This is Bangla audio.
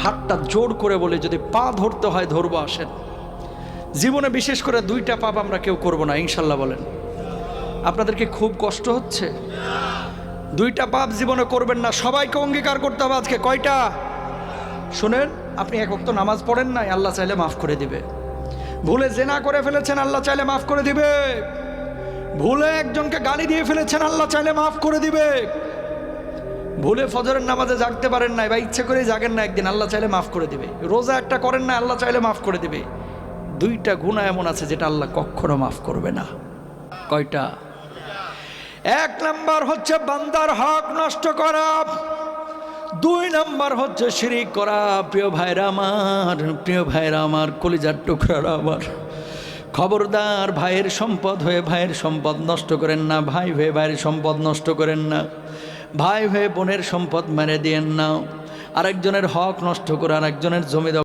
হাতটা জোর করে বলে, যদি পা ধরতে হয় ধরবো, আসেন। জীবনে বিশেষ করে 2টা পাপ আমরা কেউ করব না, ইনশাল্লাহ বলেন। আপনাদেরকে খুব কষ্ট হচ্ছে? 2টা পাপ জীবনে করবেন না, সবাইকে অঙ্গীকার করতে হবে আজকে। কয়টা? শুনেন, আপনি এক ওয়াক্ত নামাজ পড়েন নাই, আল্লাহ চাইলে মাফ করে দিবে। ভুলে জেনা করে ফেলেছেন, আল্লাহ চাইলে মাফ করে দিবে। ভুলে একজনকে গালি দিয়ে ফেলেছেন, আল্লাহ চাইলে মাফ করে দিবে। ভুলে ফজরের নামাজে জাগতে পারেন নাই বা ইচ্ছে করে জাগেন না, একদিন আল্লাহ চাইলে মাফ করে দিবে। রোজা একটা করেন না, আল্লাহ চাইলে মাফ করে দিবে। 2টা গুনাহ এমন আছে যেটা আল্লাহ কখনো মাফ করবে না। কয়টা? 1 নাম্বার হচ্ছে বান্দার হক নষ্ট করা, 2 নাম্বার হচ্ছে শিরিক করা। প্রিয় ভাইরা আমার, কলিজার টুকরারা আমার, খবরদার, ভাইয়ের সম্পদ হয়ে ভাইয়ের সম্পদ নষ্ট করেন না, ভাই হয়ে ভাইয়ের সম্পদ নষ্ট করেন না, ভাই হয়ে বোনের সম্পদ মেরে দিয়েন না। আরেকজনের হক নষ্ট করে আরেকজনের জমি